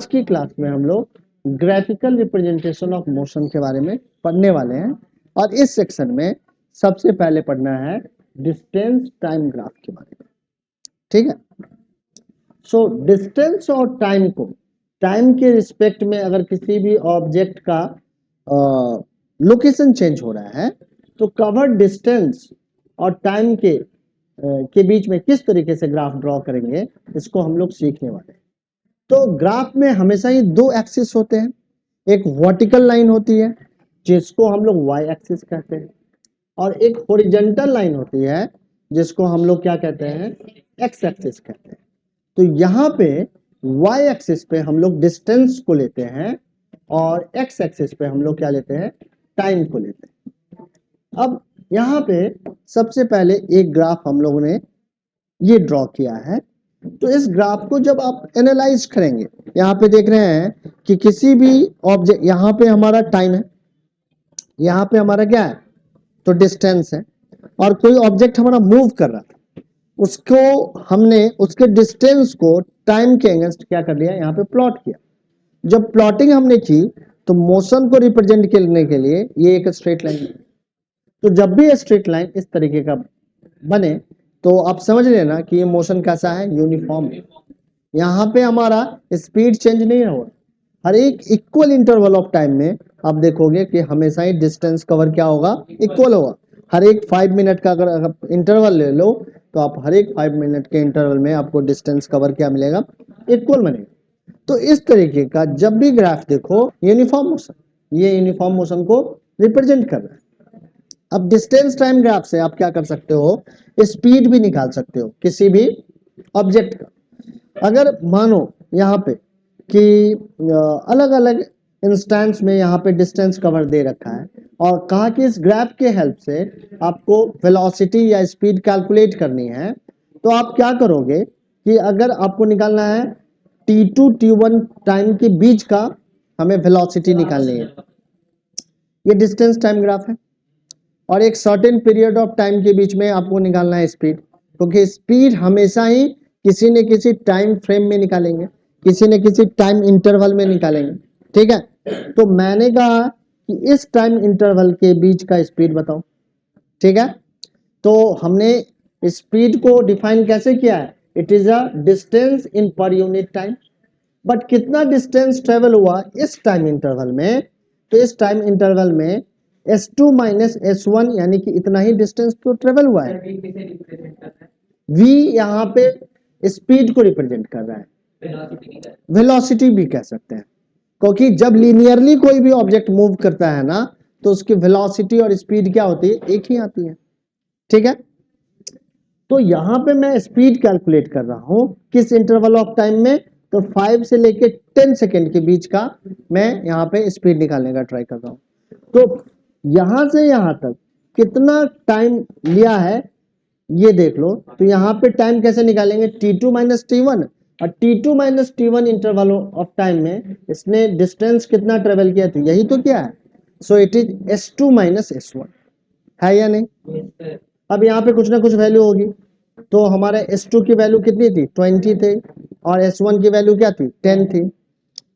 आज की क्लास में हम लोग ग्राफिकल रिप्रेजेंटेशन ऑफ मोशन के बारे में पढ़ने वाले हैं और इस सेक्शन में सबसे पहले पढ़ना है डिस्टेंस टाइम ग्राफ के बारे में। ठीक है, सो डिस्टेंस और टाइम को टाइम के रिस्पेक्ट में अगर किसी भी ऑब्जेक्ट का लोकेशन चेंज हो रहा है तो कवर्ड डिस्टेंस और टाइम के बीच में किस तरीके से ग्राफ ड्रॉ करेंगे, इसको हम लोग सीखने वाले हैं। तो ग्राफ में हमेशा ही दो एक्सिस होते हैं, एक वर्टिकल लाइन होती है जिसको हम लोग वाई एक्सिस कहते हैं और एक हॉरिजॉन्टल लाइन होती है जिसको हम लोग क्या कहते हैं, एक्स एक्सिस कहते हैं। तो यहाँ पे वाई एक्सिस पे हम लोग डिस्टेंस को लेते हैं और एक्स एक्सिस पे हम लोग क्या लेते हैं, टाइम को लेते हैं। अब यहाँ पे सबसे पहले एक ग्राफ हम लोगों ने ये ड्रॉ किया है। तो इस ग्राफ को जब आप एनालाइज करेंगे, यहाँ पे देख रहे हैं कि किसी भी ऑब्जेक्ट, यहाँ पे हमारा टाइम है, यहाँ पे हमारा क्या है, तो डिस्टेंस है, और कोई ऑब्जेक्ट हमारा मूव कर रहा था, उसको हमने उसके डिस्टेंस को टाइम के अगेंस्ट क्या कर लिया, यहाँ पे प्लॉट किया। जब प्लॉटिंग हमने की तो मोशन को रिप्रेजेंट करने के लिए ये एक स्ट्रेट लाइन है। तो जब भी स्ट्रेट लाइन इस तरीके का बने तो आप समझ लेना कि ये मोशन कैसा है, यूनिफॉर्म है। यहाँ पे हमारा स्पीड चेंज नहीं हो रहा, हर एक इक्वल इंटरवल ऑफ टाइम में आप देखोगे कि हमेशा ही डिस्टेंस कवर क्या होगा, इक्वल होगा। हर एक 5 मिनट का अगर इंटरवल ले लो तो आप हर एक 5 मिनट के इंटरवल में आपको डिस्टेंस कवर क्या मिलेगा, इक्वल बनेगा। तो इस तरीके का जब भी ग्राफ देखो यूनिफॉर्म मोशन, ये यूनिफॉर्म मोशन को रिप्रेजेंट कर रहा है। अब डिस्टेंस टाइम ग्राफ से आप क्या कर सकते हो, स्पीड भी निकाल सकते हो किसी भी ऑब्जेक्ट का। अगर मानो यहाँ पे कि अलग अलग इंस्टेंस में यहाँ पे डिस्टेंस कवर दे रखा है और कहा कि इस ग्राफ के हेल्प से आपको वेलोसिटी या स्पीड कैलकुलेट करनी है, तो आप क्या करोगे कि अगर आपको निकालना है t2 t1 टाइम के बीच का हमें वेलोसिटी निकालनी है, ये डिस्टेंस टाइम ग्राफ है, और एक सर्टेन पीरियड ऑफ टाइम के बीच में आपको निकालना है स्पीड, क्योंकि स्पीड हमेशा ही किसी न किसी टाइम फ्रेम में निकालेंगे, किसी न किसी टाइम इंटरवल में निकालेंगे। ठीक है, तो मैंने कहा कि इस टाइम इंटरवल के बीच का स्पीड बताओ। ठीक है, तो हमने स्पीड को डिफाइन कैसे किया है, it is a distance in पर यूनिट टाइम। बट कितना डिस्टेंस ट्रेवल हुआ इस टाइम इंटरवल में, तो इस टाइम इंटरवल में S2 माइनस S1 यानी कि इतना ही डिस्टेंस तो ट्रेवल हुआ है। V यहाँ पे स्पीड को रिप्रेजेंट कर रहा है, वेलोसिटी भी कह सकते हैं, क्योंकि जब लीनियरली कोई भी ऑब्जेक्ट मूव करता है ना तो उसकी वेलोसिटी और स्पीड क्या होती है, एक ही आती है। ठीक है, तो यहाँ पे मैं स्पीड कैलकुलेट कर रहा हूं किस इंटरवल ऑफ टाइम में, तो 5 से लेके 10 सेकेंड के बीच का मैं यहाँ पे स्पीड निकालने का ट्राई कर रहा हूँ। तो यहां से यहां तक कितना टाइम लिया है ये देख लो। तो यहाँ पे टाइम कैसे निकालेंगे, t2 माइनस t1, और t2 minus t1 interval of time में इसने डिस्टेंस कितना ट्रेवल किया, तो यही तो क्या है, so it is S2 minus S1, है या नहीं। अब यहाँ पे कुछ ना कुछ वैल्यू होगी, तो हमारे S2 की वैल्यू कितनी थी, 20 थी, और S1 की वैल्यू क्या थी, 10 थी,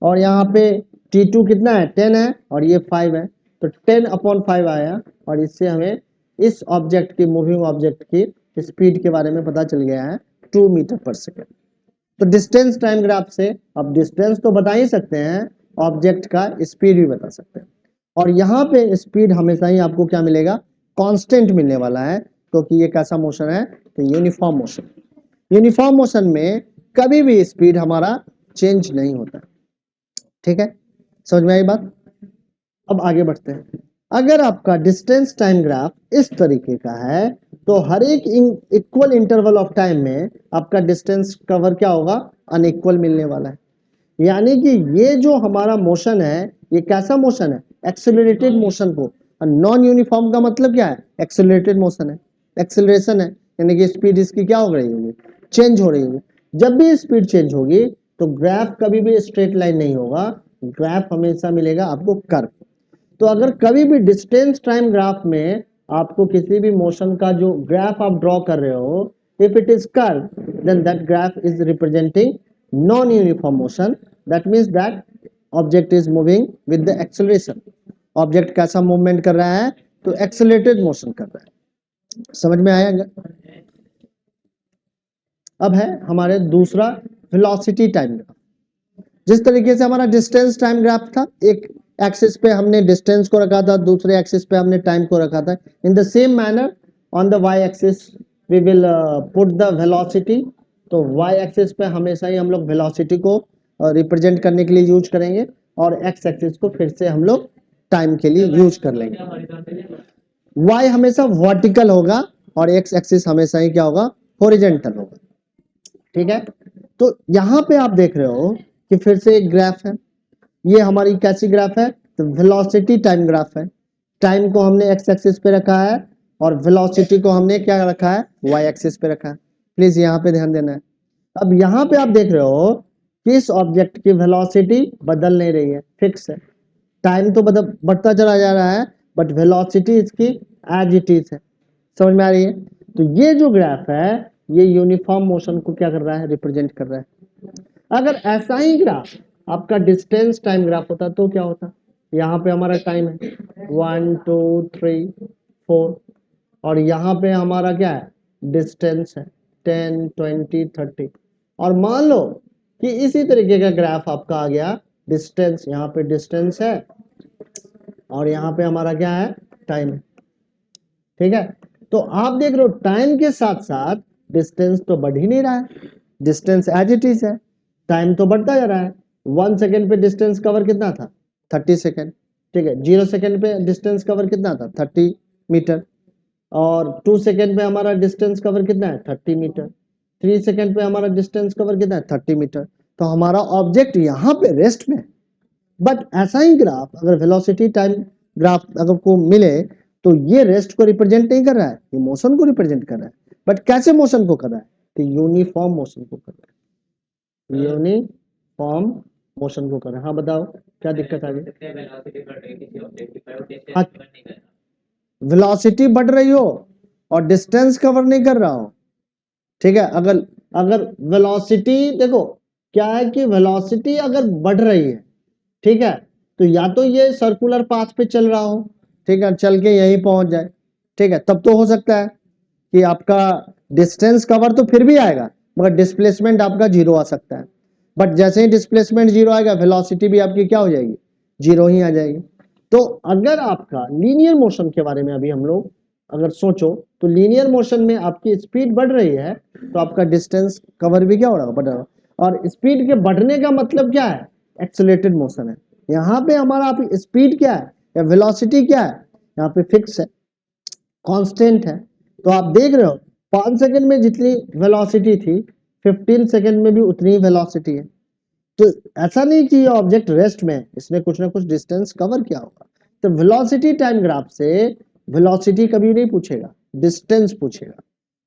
और यहाँ पे T2 कितना है, 10 है, और ये 5 है, तो 10/5 आया, और इससे हमें इस ऑब्जेक्ट की, मूविंग ऑब्जेक्ट की स्पीड के बारे में पता चल गया है, 2 मीटर पर सेकेंड। तो डिस्टेंस टाइम ग्राफ से अब डिस्टेंस तो बता ही सकते हैं, ऑब्जेक्ट का स्पीड भी बता सकते हैं, और यहाँ पे स्पीड हमेशा ही आपको क्या मिलेगा, कांस्टेंट मिलने वाला है, क्योंकि ये कैसा मोशन है, तो यूनिफॉर्म मोशन। यूनिफॉर्म मोशन में कभी भी स्पीड हमारा चेंज नहीं होता। ठीक है, समझ में आई बात। अब आगे बढ़ते हैं। अगर आपका डिस्टेंस टाइम ग्राफ इस तरीके का है तो हर एक इक्वल इंटरवल ऑफ टाइम में आपका डिस्टेंस कवर क्या होगा, अनइक्वल मिलने वाला है। यानी कि ये जो हमारा मोशन है ये कैसा मोशन है, एक्सेलरेटेड मोशन को, नॉन यूनिफॉर्म का मतलब क्या है, एक्सेलरेटेड मोशन है, एक्सेलरेशन है, यानी कि स्पीड इसकी क्या हो रही होगी, चेंज हो रही होगी। जब भी स्पीड चेंज होगी तो ग्राफ कभी भी स्ट्रेट लाइन नहीं होगा, ग्राफ हमेशा मिलेगा आपको कर्व। तो अगर कभी भी डिस्टेंस टाइम ग्राफ में आपको किसी भी मोशन का जो ग्राफ आप ड्रॉ कर रहे हो, if it is curve then that graph is representing non uniform motion, that means that object is moving with the acceleration. Object कैसा मूवमेंट कर रहा है? तो एक्सेलरेटेड मोशन कर रहा है। समझ में आया? अब है हमारे दूसरा वेलोसिटी टाइम ग्राफ। जिस तरीके से हमारा डिस्टेंस टाइम ग्राफ था, एक एक्सिस पे हमने डिस्टेंस को रखा था, दूसरे एक्सिस पे हमने टाइम को रखा था। In the same manner on the Y axis we will put the velocity. तो वाई एक्सिस पे हमेशा ही हम लोग वेलोसिटी को रिप्रेजेंट करने के लिए यूज करेंगे, और एक्स एक्सिस को फिर से हम लोग टाइम के लिए यूज कर लेंगे। वाई हमेशा वर्टिकल होगा और एक्स एक्सिस हमेशा ही क्या होगा? हॉरिजॉन्टल होगा। ठीक है, तो यहां पे आप देख रहे हो कि फिर से एक ग्राफ है। ये हमारी कैसी ग्राफ है? तो वेलोसिटी टाइम ग्राफ है। टाइम को हमने एक्स एक्सिस पे रखा है और वेलोसिटी को हमने क्या रखा है? वाई एक्सिस पे रखा है। प्लीज यहाँ पे ध्यान देना है। अब यहाँ पे आप देख रहे हो कि इस ऑब्जेक्ट की वेलोसिटी बदल नहीं रही है, फिक्स है। टाइम तो बढ़ता चला जा रहा है, बट वेलोसिटी इसकी एज इट इज है। समझ में आ रही है? तो ये जो ग्राफ है, ये यूनिफॉर्म मोशन को क्या कर रहा है? रिप्रेजेंट कर रहा है। अगर ऐसा ही ग्राफ आपका डिस्टेंस टाइम ग्राफ होता तो क्या होता? यहाँ पे हमारा टाइम है 1 2 3 4, और यहाँ पे हमारा क्या है? डिस्टेंस है 10 20 30। और मान लो कि इसी तरीके का ग्राफ आपका आ गया, डिस्टेंस, यहाँ पे डिस्टेंस है और यहाँ पे हमारा क्या है? टाइम है। ठीक है, तो आप देख रहे हो टाइम के साथ साथ डिस्टेंस तो बढ़ ही नहीं रहा है, डिस्टेंस एज इट इज है। टाइम तो बढ़ता जा रहा है। 1 सेकेंड पे डिस्टेंस कवर कितना था? 30 सेकेंड। ठीक है, 0 सेकेंड पे डिस्टेंस कवर कितना था? 30 मीटर। और 2 सेकेंड पे हमारा डिस्टेंस कवर कितना है? 30 मीटर। 3 सेकेंड पे हमारा डिस्टेंस कवर कितना है? 30 मीटर। तो हमारा ऑब्जेक्ट यहाँ पे रेस्ट में है। बट ऐसा ही ग्राफ अगर वेलोसिटी टाइम ग्राफ अगर को मिले तो ये रेस्ट को रिप्रेजेंट नहीं कर रहा है, ये मोशन को रिप्रेजेंट कर रहा है। बट कैसे मोशन को कर रहा है? तो यूनिफॉर्म मोशन को कर रहा है, यूनिफॉर्म मोशन को कर रहा है। हाँ बताओ क्या दिक्कत आ गई? वेलोसिटी बढ़ रही हो और डिस्टेंस कवर नहीं कर रहा हो। ठीक है, अगर अगर वेलोसिटी देखो क्या है कि वेलोसिटी अगर बढ़ रही है, ठीक है, तो या तो ये सर्कुलर पाथ पे चल रहा हो, ठीक है, चल के यहीं पहुंच जाए, ठीक है, तब तो हो सकता है कि आपका डिस्टेंस कवर तो फिर भी आएगा, मगर डिस्प्लेसमेंट आपका जीरो आ सकता है। बट जैसे ही डिस्प्लेसमेंट जीरो आएगा, वेलोसिटी भी आपकी क्या हो जाएगी? जीरो ही आ जाएगी। तो अगर आपका लीनियर मोशन के बारे में अभी हम लोग अगर सोचो, तो लीनियर मोशन में आपकी स्पीड बढ़ रही है तो आपका डिस्टेंस कवर भी क्या हो रहा है? बढ़ रहा है। और स्पीड के बढ़ने का मतलब क्या है? एक्सेलरेटेड मोशन है। यहाँ पे हमारा आप स्पीड क्या है या वेलोसिटी क्या है? यहाँ पे फिक्स है, कांस्टेंट है। तो आप देख रहे हो 5 सेकंड में जितनी वेलोसिटी थी, 15 सेकंड में भी उतनी ही वेलोसिटी है। तो ऐसा नहीं कि ये ऑब्जेक्ट रेस्ट में है, इसने कुछ ना कुछ डिस्टेंस कवर किया होगा। तो वेलोसिटी टाइम ग्राफ से वेलोसिटी कभी नहीं पूछेगा, डिस्टेंस पूछेगा।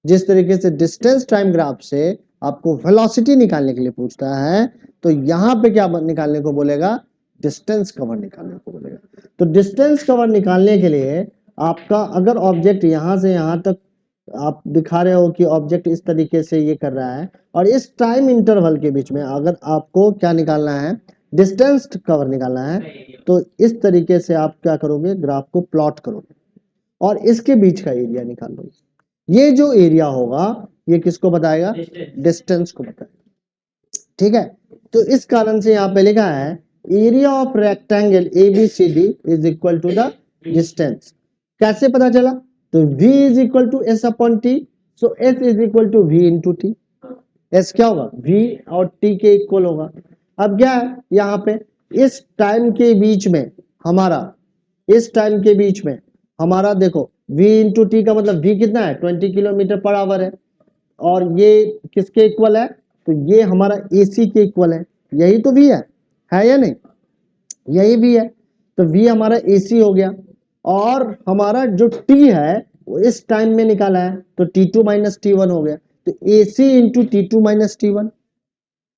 जिस तरीके से डिस्टेंस टाइम ग्राफ से आपको वेलोसिटी निकालने के लिए पूछता है, तो यहाँ पे क्या निकालने को बोलेगा? डिस्टेंस कवर निकालने को बोलेगा। तो डिस्टेंस कवर निकालने के लिए आपका अगर ऑब्जेक्ट यहाँ से यहाँ तक आप दिखा रहे हो कि ऑब्जेक्ट इस तरीके से ये कर रहा है, और इस टाइम इंटरवल के बीच में अगर आपको क्या निकालना है? डिस्टेंस कवर निकालना है, तो इस तरीके से आप क्या करोगे? ग्राफ को प्लॉट करोगे और इसके बीच का एरिया निकाल लोगे। ये जो एरिया होगा ये किसको बताएगा? डिस्टेंस को बताएगा। ठीक है, तो इस कारण से यहाँ पे लिखा है area of rectangle ABCD is equal to the distance. कैसे पता चला? तो V is equal to S upon T, so S is equal to V into T। S क्या होगा? V और T के इक्वल होगा। अब क्या है यहाँ पे? इस टाइम के बीच में हमारा, इस टाइम के बीच में हमारा देखो V इंटू T का मतलब V कितना है? 20 किलोमीटर पर आवर है। और ये किसके इक्वल है? तो ये हमारा AC के इक्वल है। यही तो V है या नहीं? यही V है। तो V हमारा AC हो गया, और हमारा जो T है वो इस टाइम में निकाला है, तो T2 माइनस T1 हो गया। तो AC into T2 minus T1,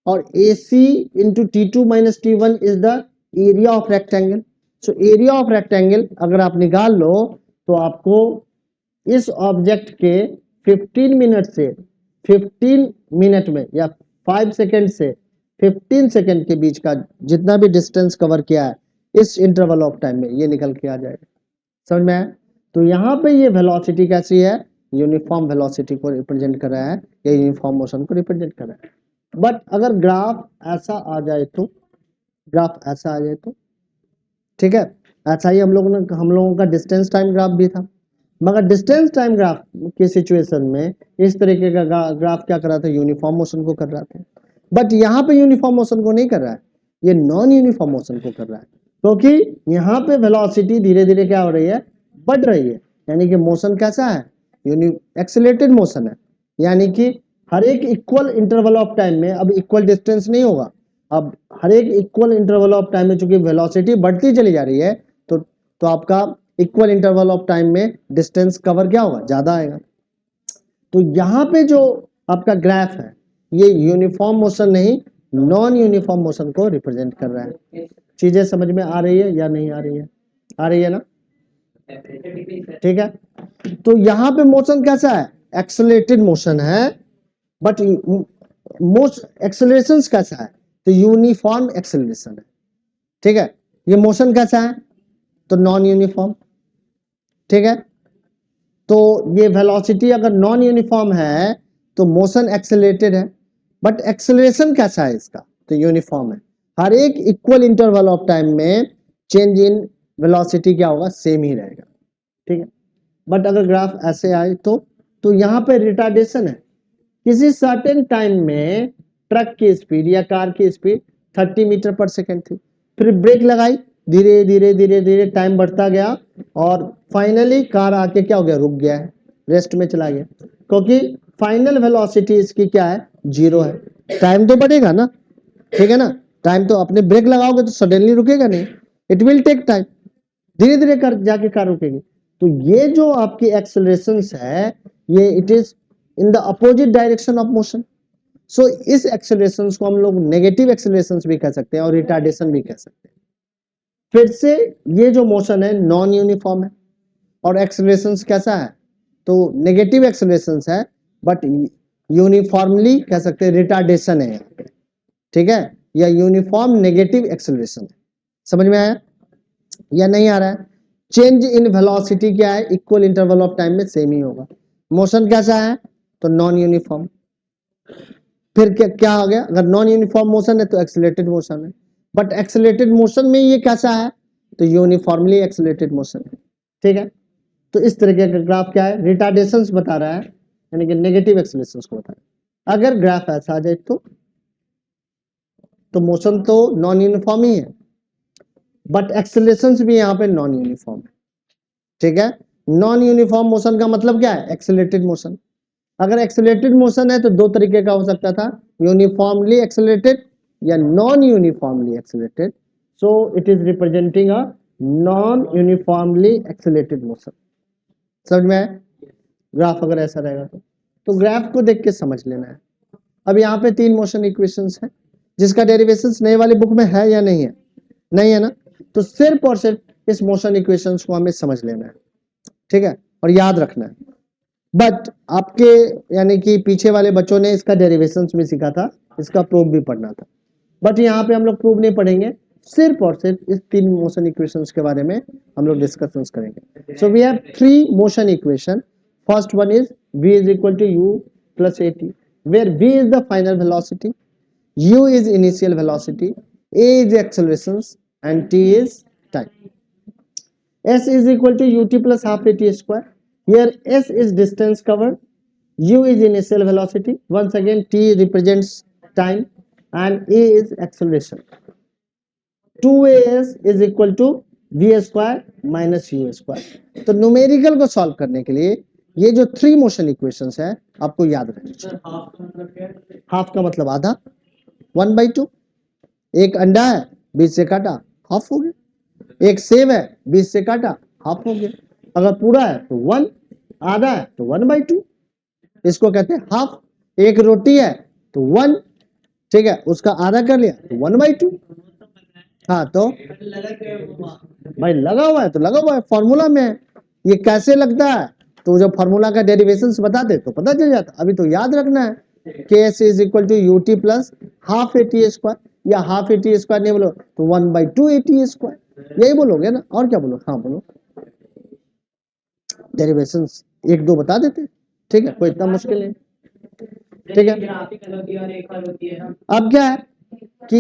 और AC into T2 minus T1 is the area of rectangle. So area of rectangle अगर आप निकाल लो तो आपको इस ऑब्जेक्ट के 15 मिनट से 15 मिनट में या 5 सेकेंड से 15 सेकंड के बीच का जितना भी डिस्टेंस कवर किया है इस इंटरवल ऑफ टाइम में, ये निकल के आ जाएगा। समझ में आया? तो यहाँ पे ये वेलोसिटी कैसी है, यूनिफॉर्म वेलोसिटी को रिप्रेजेंट कर रहा है, या यूनिफॉर्म मोशन को रिप्रेजेंट कर रहा है। बट अगर ग्राफ ऐसा आ जाए तो, ग्राफ ऐसा आ जाए तो, ठीक है, ऐसा ही हम लोगों का डिस्टेंस टाइम ग्राफ भी था, मगर डिस्टेंस टाइम ग्राफ की सिचुएशन में इस तरीके का ग्राफ क्या कर रहा था, यूनिफॉर्म मोशन को कर रहा था। बट यहाँ पे यूनिफॉर्म मोशन को नहीं कर रहा है, ये नॉन यूनिफॉर्म मोशन को कर रहा है, क्योंकि यहाँ पे वेलोसिटी धीरे धीरे क्या हो रही है, बढ़ रही है। यानी कि मोशन कैसा है, एक्सेलरेटेड मोशन है। यानी कि हर एक इक्वल इंटरवल ऑफ टाइम में, अब इक्वल डिस्टेंस नहीं होगा, अब हर एक इक्वल इंटरवल ऑफ टाइम में चूंकि वेलोसिटी बढ़ती चली जा रही है, तो आपका इक्वल इंटरवल ऑफ टाइम में डिस्टेंस कवर क्या होगा, ज्यादा आएगा। तो यहाँ पे जो आपका ग्राफ है ये यूनिफॉर्म मोशन नहीं, नॉन यूनिफॉर्म मोशन को रिप्रेजेंट कर रहा है। चीजें समझ में आ रही है या नहीं आ रही है? आ रही है ना? ठीक है। तो यहाँ पे मोशन कैसा है, एक्सेलरेटेड मोशन है, बट एक्सेलरेशन कैसा है, तो यूनिफॉर्म एक्सेलरेशन है। ठीक है। ये मोशन कैसा है, तो नॉन यूनिफॉर्म। ठीक है। तो ये वेलोसिटी अगर नॉन यूनिफॉर्म है तो मोशन एक्सेलरेटेड है, बट एक्सेलरेशन कैसा है इसका, तो यूनिफॉर्म है। हर एक इक्वल इंटरवल ऑफ टाइम में चेंज इन वेलोसिटी क्या होगा, सेम ही रहेगा। ठीक है। बट अगर ग्राफ ऐसे आए तो यहाँ पे रिटार्डेशन है। किसी सर्टेन टाइम में ट्रक की स्पीड या कार की स्पीड 30 मीटर पर सेकेंड थी, फिर ब्रेक लगाई, धीरे धीरे धीरे धीरे टाइम बढ़ता गया और फाइनली कार आके क्या हो गया, रुक गया है, रेस्ट में चला गया, क्योंकि फाइनल वेलोसिटी इसकी क्या है, 0 है। टाइम तो बढ़ेगा ना, ठीक है ना, टाइम तो अपने ब्रेक लगाओगे तो सडनली रुकेगा नहीं, इट विल टेक टाइम, धीरे धीरे कर जाके कार रुकेगी। तो ये जो आपकी एक्सेलरेशन है ये it is in the opposite direction of motion. So इस एक्सेलरेशन को हम लोग नेगेटिव एक्सेलरेशन भी कह सकते हैं और रिटार्डेशन भी कह सकते हैं। फिर से ये जो मोशन है नॉन यूनिफॉर्म है, और एक्सेलरेशन कैसा है, तो नेगेटिव एक्सेलरेशन है, बट यूनिफॉर्मली कह सकते हैं रिटार्डेशन है यहाँ पे। ठीक है, या यूनिफॉर्म नेगेटिव एक्सेलरेशन है। समझ में आया या नहीं आ रहा है? चेंज इन वेलोसिटी क्या है, इक्वल इंटरवल ऑफ टाइम में सेम ही होगा। मोशन कैसा है, तो नॉन यूनिफॉर्म। फिर क्या हो गया, अगर नॉन यूनिफॉर्म मोशन है तो एक्सेलरेटेड मोशन है, बट एक्सेलरेटेड मोशन में ये कैसा है, तो यूनिफॉर्मली एक्सेलरेटेड मोशन है। ठीक है। तो इस तरीके का ग्राफ क्या है, रिटार्डेशन बता रहा है, यानी कि नेगेटिव एक्सेलरेशन को बता रहा है। अगर ग्राफ ऐसा आ जाए तो मोशन तो नॉन यूनिफॉर्म ही है, बट एक्सेलरेशन भी यहाँ पे नॉन यूनिफॉर्म है। ठीक है। नॉन यूनिफॉर्म मोशन का मतलब क्या है, एक्सेलरेटेड मोशन। अगर एक्सेलरेटेड मोशन है तो दो तरीके का हो सकता था, यूनिफॉर्मली एक्सेलरेटेड या non uniformly accelerated. So it is representing a non uniformly accelerated motion. समझ में आया? ग्राफ अगर ऐसा रहेगा तो ग्राफ को देख के समझ लेना है। अब यहाँ पे 3 मोशन इक्वेशंस है, जिसका डेरिवेशंस नए वाले बुक में है या नहीं है, नहीं है ना, तो सिर्फ और सिर्फ इस मोशन इक्वेशंस को हमें समझ लेना है। ठीक है, और याद रखना है। बट आपके यानी कि पीछे वाले बच्चों ने इसका डेरिवेशंस भी सीखा था, इसका प्रूफ भी पढ़ना था, बट यहाँ पे हम लोग प्रूफ नहीं पढ़ेंगे, सिर्फ और सिर्फ इस 3 मोशन इक्वेशंस के बारे में हम लोग डिस्कशंस करेंगे। So we have 3 motion equation. First one is v is equal to u plus at, where v is the final velocity, u is initial velocity, a is accelerations and t is time. S is equal to ut plus half at square. Here S is distance covered, u is initial velocity, once again t represents time and a is acceleration. 2as is equal to v square minus u square. तो numerical को solve करने के लिए ये जो 3 motion equations है आपको याद रखनी चाहिए। हाफ का मतलब आधा, 1/2। एक अंडा है 20 से काटा, हाफ हो गया। एक सेब है 20 से काटा, हाफ हो गया। अगर पूरा है तो 1, आधा है तो 1/2, इसको कहते हैं हाफ। एक रोटी है तो 1, ठीक है, उसका आधा कर लिया तो 1/2। हाँ तो भाई लगा हुआ है तो लगा हुआ है, फॉर्मूला में है। ये कैसे लगता है, तो जब फॉर्मूला का डेरिवेशंस बताते तो पता चल जाता। अभी तो याद रखना है, के S is equal to UT plus half A T square, या हाफ ए टी स्क्वायर नहीं बोलो तो 1/2 ए टी स्क्वायर, यही बोलोगे ना, और क्या बोलो? हाँ बोलो, डेरिवेशन एक दो बता देते, ठीक है, कोई इतना मुश्किल नहीं, ठीक है। अब क्या है कि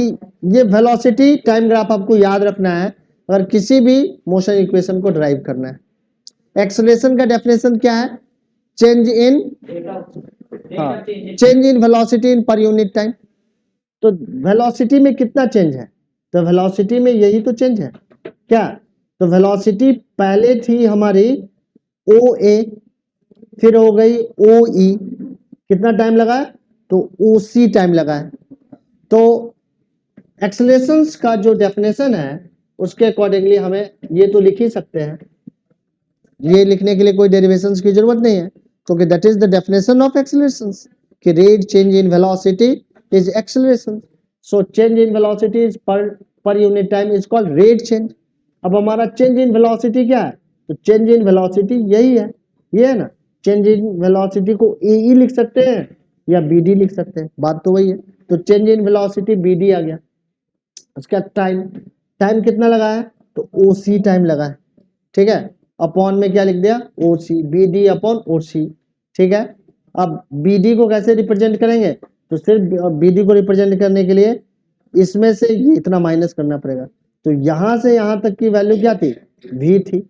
ये वेलोसिटी टाइम ग्राफ आपको याद रखना है अगर किसी भी मोशन इक्वेशन को ड्राइव करना है। एक्सेलरेशन का डेफिनेशन क्या है? चेंज इन, हाँ, चेंज इन वेलोसिटी इन पर यूनिट टाइम। तो वेलोसिटी में कितना चेंज है? तो वेलोसिटी में यही तो चेंज है क्या? तो वेलोसिटी पहले थी हमारी ओ ए, फिर हो गई ओ ई, कितना टाइम लगा है? तो ओ सी टाइम लगा है। तो एक्सेलरेशंस का जो डेफिनेशन है उसके अकॉर्डिंगली हमें ये तो लिख ही सकते हैं, ये लिखने के लिए कोई डेरिवेशंस की जरूरत नहीं है, क्योंकि that is the definition of accelerations कि rate change in velocity is acceleration. So change in velocity is per unit time is called rate change. अब हमारा चेंज इन वेलोसिटी क्या है? तो चेंज इन वेलोसिटी यही है, ये है ना। चेंज इन वेलोसिटी को ए ई लिख सकते हैं या बी डी लिख सकते हैं, बात तो वही है। तो change in velocity B D आ गया। उसका टाइम, टाइम कितना लगा है? तो ओ सी टाइम लगा है, ठीक है। अपॉन में क्या लिख दिया? ओ सी, बी डी अपॉन ओ सी, ठीक है। अब बी डी को कैसे रिप्रेजेंट करेंगे? तो सिर्फ बी डी को रिप्रेजेंट करने के लिए इसमें से ये इतना माइनस करना पड़ेगा। तो यहां से यहां तक की वैल्यू क्या थी? v थी,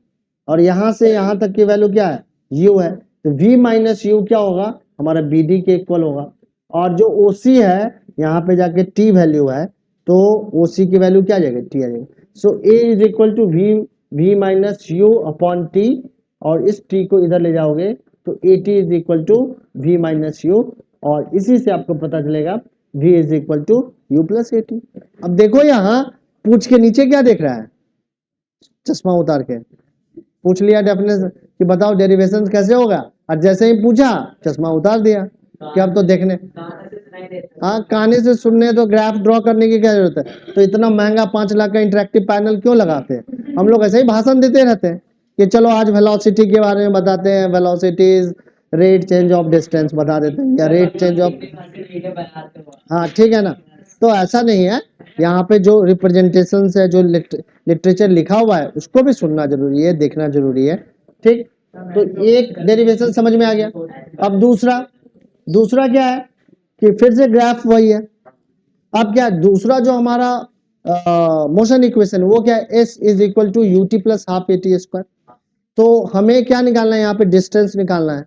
और यहां से यहां तक की वैल्यू क्या है? u है। तो v माइनस यू क्या होगा? हमारा bd के इक्वल होगा। और जो oc है यहाँ पे जाके t वैल्यू है, तो oc की वैल्यू क्या आ जाएगी? t आ जाएगी। So a is equal to v minus U upon T, और इस t को इधर ले जाओगे तो at is equal to v minus U, और इसी से आपको पता चलेगा v is equal to u plus A T. अब देखो यहाँ पूछ के नीचे क्या देख रहा है? चश्मा उतार के पूछ लिया डेफिनेशन कि बताओ डेरिवेशन कैसे होगा, और जैसे ही पूछा चश्मा उतार दिया कि अब तो देखने, हाँ, काने से सुनने, तो ग्राफ ड्रॉ करने की क्या जरूरत है? तो इतना महंगा 5 लाख का इंटरेक्टिव पैनल क्यों लगाते हैं? हम लोग ऐसे ही भाषण देते रहते हैं कि चलो आज वेलोसिटी के बारे में बताते हैं, velocities rate change of distance बता देते हैं, या रेट चेंज ऑफ, हाँ ठीक है ना। तो ऐसा नहीं है, यहाँ पे जो रिप्रेजेंटेशन है, जो लिटरेचर लिखा हुआ है उसको भी सुनना जरूरी है, देखना जरूरी है, ठीक। तो एक डेरिवेशन समझ में आ गया। अब दूसरा, दूसरा क्या है कि फिर से ग्राफ वही है। अब क्या दूसरा जो हमारा मोशन इक्वेशन वो क्या है? S is equal to U T plus half A T square. तो हमें क्या निकालना है? यहाँ पे डिस्टेंस निकालना है।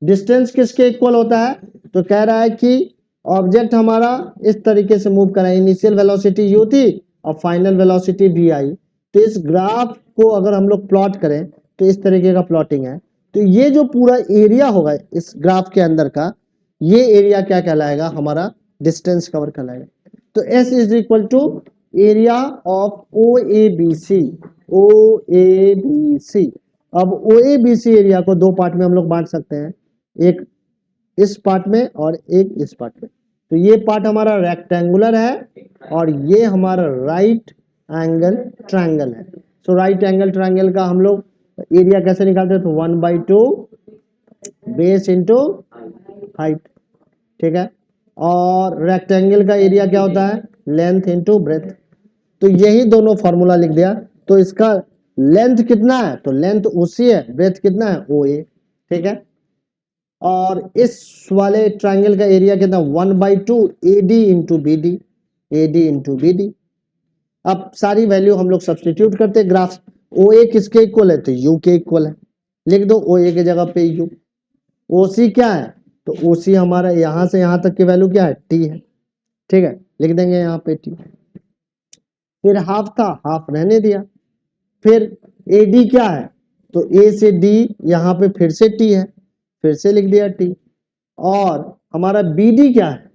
डिस्टेंस किसके इक्वल होता है? तो कह रहा है कि ऑब्जेक्ट हमारा इस तरीके से मूव कर रहा है, इनिशियल वेलोसिटी u थी और फाइनल वेलोसिटी v आई। तो इस ग्राफ को अगर हम लोग प्लॉट करें तो इस तरीके का प्लॉटिंग है। तो ये जो पूरा एरिया होगा इस ग्राफ के अंदर का, ये एरिया क्या कहलाएगा? हमारा डिस्टेंस कवर कहलाएगा। तो s is equal to area of O A B C, O A B C. अब O A B C area को दो पार्ट में हम लोग बांट सकते हैं, एक इस पार्ट में और एक इस पार्ट में। तो ये पार्ट हमारा रेक्टेंगुलर है और ये हमारा राइट एंगल ट्रायंगल है। सो राइट एंगल ट्रायंगल का हम लोग एरिया कैसे निकालते हैं? तो 1/2 बेस इंटू हाइट, ठीक है। और रेक्टेंगल का एरिया क्या होता है? Length into breadth. तो यही दोनों फॉर्मूला लिख दिया। तो इसका लेंथ कितना है? तो लेंथ ओसी है, ब्रेथ कितना है? ओ ए, ठीक है। और इस वाले ट्रायंगल का एरिया कितना? 1/2 A D into B D, A D into B D. अब सारी वैल्यू हम लोग सब्सटीट्यूट करते हैं। ग्राफ ओ ए किसके इक्वल है? तो यू के इक्वल है, लिख दो ओ ए के जगह पे यू। ओ सी क्या है? तो ओ सी हमारा यहां से यहां तक की वैल्यू क्या है? टी है, ठीक है, लिख देंगे यहाँ पे टी। फिर हाफ था, हाफ रहने दिया। फिर ए डी क्या है? तो ए से डी यहाँ पे फिर से टी है, फिर से लिख दिया टी। और हमारा बी डी क्या है?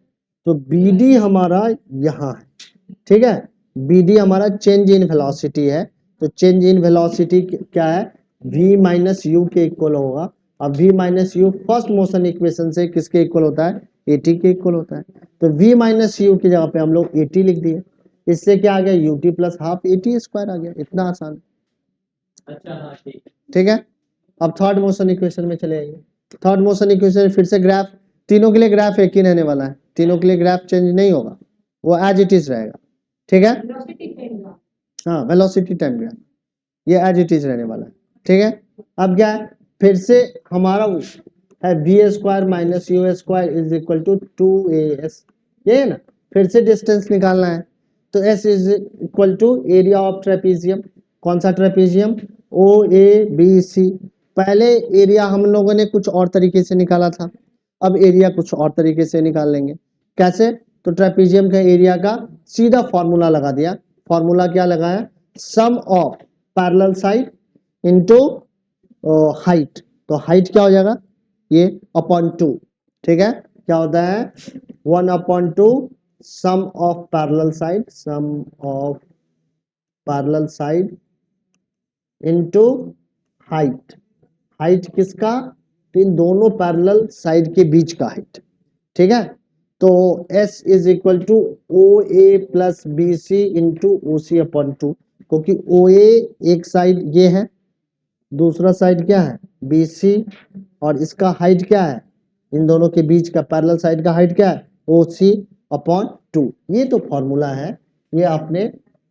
तो बी डी हमारा यहाँ है, ठीक है। बी डी हमारा चेंज इन वेलोसिटी है। तो चेंज इन वेलोसिटी क्या है? v माइनस यू के इक्वल होगा। अब v minus you first motion equation से किसके इक्वल होता है? ए टी के इक्वल होता है। तो v माइनस यू की जगह पे हम लोग ए टी लिख दिए। इससे क्या आ गया? U T plus half A T square आ गया। इतना आसान, अच्छा, हाँ ठीक है। अब थर्ड मोशन इक्वेशन में चले आइए। थर्ड मोशन इक्वेशन फिर से ग्राफ, तीनों के लिए ग्राफ एक ही रहने वाला है, तीनों के लिए ग्राफ चेंज नहीं होगा। वो एज इट इज रहेगा, ठीक है। हाँ, वेलोसिटी टाइम ग्राफ ये एज इट इज रहने वाला है, ठीक है। अब क्या है, फिर से हमारा है V square minus U square is equal to 2as, ये है ना। फिर से डिस्टेंस निकालना है, तो s is equal to area of trapezium. कौन सा ट्रेपीजियम? ओ ए बी सी। पहले एरिया हम लोगों ने कुछ और तरीके से निकाला था, अब एरिया कुछ और तरीके से निकाल लेंगे। कैसे? तो ट्रेपीजियम का एरिया का सीधा फॉर्मूला लगा दिया। फॉर्मूला क्या लगाया? Sum of parallel side into height. तो हाइट क्या हो जाएगा? ये अपॉन 2, ठीक है। क्या होता है? 1/2 sum of parallel side, sum of parallel side into height. Height किसका? इन दोनों पैरेलल साइड के बीच का हाइट, ठीक है। तो S is equal to O A plus B C into O C upon 2, क्योंकि ओ ए एक साइड ये है, दूसरा साइड क्या है? बी सी, और इसका हाइट क्या है? इन दोनों के बीच का पैरेलल साइड का हाइट क्या है? ओ सी अपॉन 2। ये तो फॉर्मूला है, ये आपने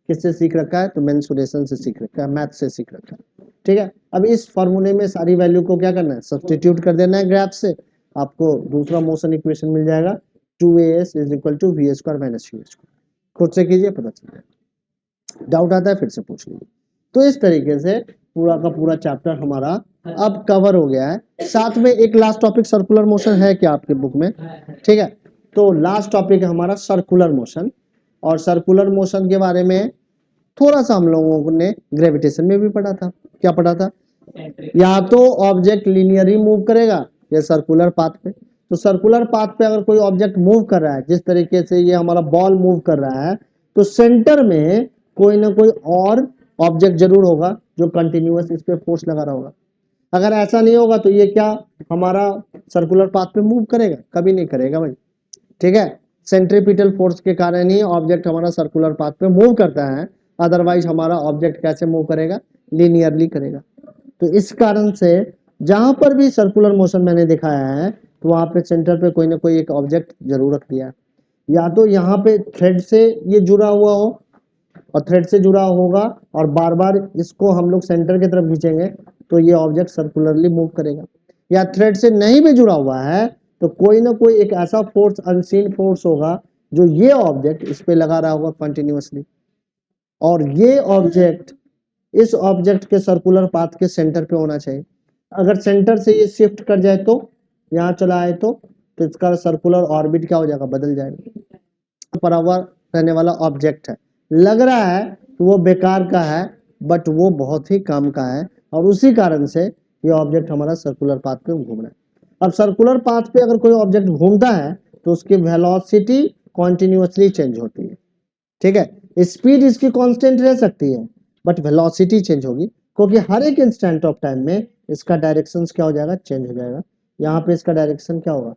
किससे सीख रखा है? तो मेंसुरेशन से सीख रखा है, मैथ से सीख रखा है, ठीक है। अब इस फॉर्मूले में सारी वैल्यू को क्या करना है? सब्स्टिट्यूट कर देना है ग्राफ से, आपको दूसरा मोशन इक्वेशन मिल जाएगा 2as is equal to V square minus U square. खुद से कीजिए, पता चल जाएगा। डाउट आता है फिर से पूछ लीजिए। तो इस तरीके से पूरा का पूरा चैप्टर हमारा अब कवर हो गया है। साथ में एक लास्ट टॉपिक सर्कुलर मोशन है क्या आपके बुक में? ठीक है, तो लास्ट टॉपिक है हमारा सर्कुलर मोशन। और सर्कुलर मोशन के बारे में थोड़ा सा हम लोगों ने ग्रेविटेशन में भी पढ़ा था। क्या पढ़ा था? या तो ऑब्जेक्ट लीनियरली मूव करेगा या सर्कुलर पाथ पे। तो सर्कुलर पाथ पे अगर कोई ऑब्जेक्ट मूव कर रहा है, जिस तरीके से ये हमारा बॉल मूव कर रहा है, तो सेंटर में कोई ना कोई और ऑब्जेक्ट जरूर होगा जो कंटिन्यूअस इस पे फोर्स लगा रहा होगा। अगर ऐसा नहीं होगा तो ये क्या हमारा सर्कुलर पाथ पे मूव करेगा? कभी नहीं करेगा भाई, ठीक है। सेंट्रीपिटल फोर्स के कारण ही ऑब्जेक्ट हमारा सर्कुलर पाथ पे मूव करता है, अदरवाइज हमारा ऑब्जेक्ट कैसे मूव करेगा? लीनियरली करेगा। तो इस कारण से जहां पर भी सर्कुलर मोशन मैंने दिखाया है, तो वहां पे सेंटर पे कोई ना कोई एक ऑब्जेक्ट जरूर रख दिया, या तो यहाँ पे थ्रेड से ये जुड़ा हुआ हो और थ्रेड से जुड़ा होगा, और बार बार इसको हम लोग सेंटर की तरफ खींचेंगे तो ये ऑब्जेक्ट सर्कुलरली मूव करेगा। या थ्रेड से नहीं भी जुड़ा हुआ है तो कोई ना कोई एक ऐसा फोर्स, अनसीन फोर्स होगा जो ये ऑब्जेक्ट इस पे लगा रहा होगा कंटिन्यूअसली, और ये ऑब्जेक्ट इस ऑब्जेक्ट के सर्कुलर पाथ के सेंटर पे होना चाहिए। अगर सेंटर से ये शिफ्ट कर जाए तो यहाँ चला आए तो इसका सर्कुलर ऑर्बिट क्या हो जाएगा? बदल जाएगा। पड़ा हुआ रहने वाला ऑब्जेक्ट है, लग रहा है कि वो बेकार का है, बट वो बहुत ही काम का है, और उसी कारण से ये ऑब्जेक्ट हमारा सर्कुलर पाथ पे घूम रहा है। अब सर्कुलर पाथ पे अगर कोई ऑब्जेक्ट घूमता है तो उसकी वेलोसिटी कॉन्टिन्यूअसली चेंज होती है, ठीक है। स्पीड इसकी कांस्टेंट रह सकती है, बट वेलोसिटी चेंज होगी, क्योंकि हर एक इंस्टेंट ऑफ टाइम में इसका डायरेक्शन क्या हो जाएगा? चेंज हो जाएगा। यहाँ पे इसका डायरेक्शन क्या होगा?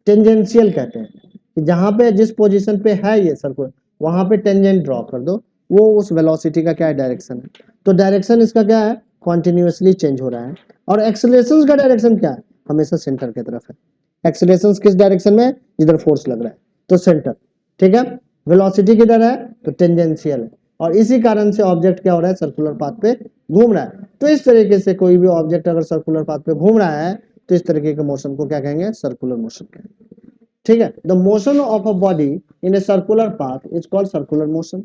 टेंजेंशियल कहते हैं कि जहां पे जिस पोजीशन पे है ये सर्कुलर, वहां पे टेंजेंट ड्रॉ कर दो, वो उस वेलोसिटी का क्या है? डायरेक्शन है। तो डायरेक्शन इसका क्या है? कॉन्टिन्यूअसली चेंज हो रहा है। और एक्सेलरेशन का डायरेक्शन क्या है? हमेशा सेंटर की तरफ है। एक्सेलरेशन किस डायरेक्शन में? जिधर फोर्स लग रहा है, तो सेंटर, ठीक है। वेलोसिटी किधर है? तो टेंजेंशियल है, और इसी कारण से ऑब्जेक्ट क्या हो रहा है? सर्कुलर पाथ पे घूम रहा है। तो इस तरीके से कोई भी ऑब्जेक्ट अगर सर्कुलर पाथ पे घूम रहा है तो इस तरीके के मोशन को क्या कहेंगे? सर्कुलर मोशन कहेंगे, ठीक है। The motion of a body in a circular path is called circular motion.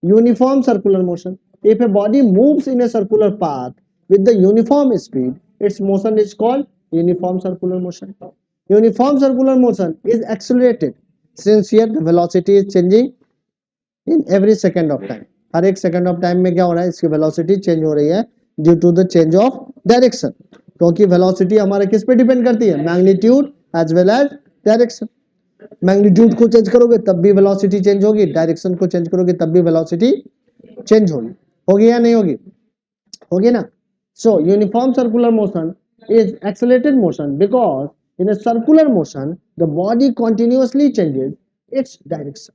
Uniform circular motion, if a body moves in a circular path with the uniform speed, its motion is called uniform circular motion. Uniform circular motion is accelerated since here the velocity is changing in every second of time. हर एक second of time में क्या हो रहा है? इसकी velocity change हो रही है due to the change of direction, क्योंकि वेलोसिटी हमारे किस पे डिपेंड करती है? Magnitude as well as direction. Magnitude को चेंज करोगे तब भी वेलोसिटी चेंज होगी, डायरेक्शन को चेंज करोगे तब भी वेलोसिटी चेंज होगी। होगी या नहीं होगी? होगी ना। So uniform circular motion is accelerated motion because in a circular motion the body continuously changes its direction.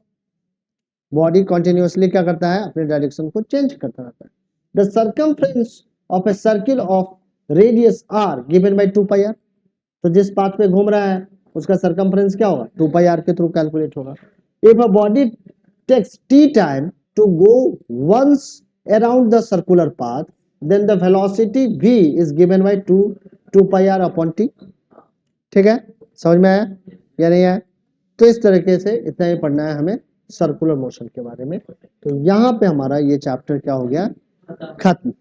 Body continuously क्या करता है? अपने डायरेक्शन को चेंज करता रहता है। The circumference of a circle of radius r given by 2 pi r. तो जिस पाथ पे घूम रहा है उसका सर्कम्फ्रेंस क्या होगा? 2 pi r के थ्रू कैलकुलेट होगा। If a body takes t time to go once around the circular path, then the velocity v is given by 2 pi r upon t। ठीक है, समझ में आया या नहीं आया? तो इस तरीके से इतना ही पढ़ना है हमें सर्कुलर मोशन के बारे में। तो यहाँ पे हमारा ये चैप्टर क्या हो गया, खत्म।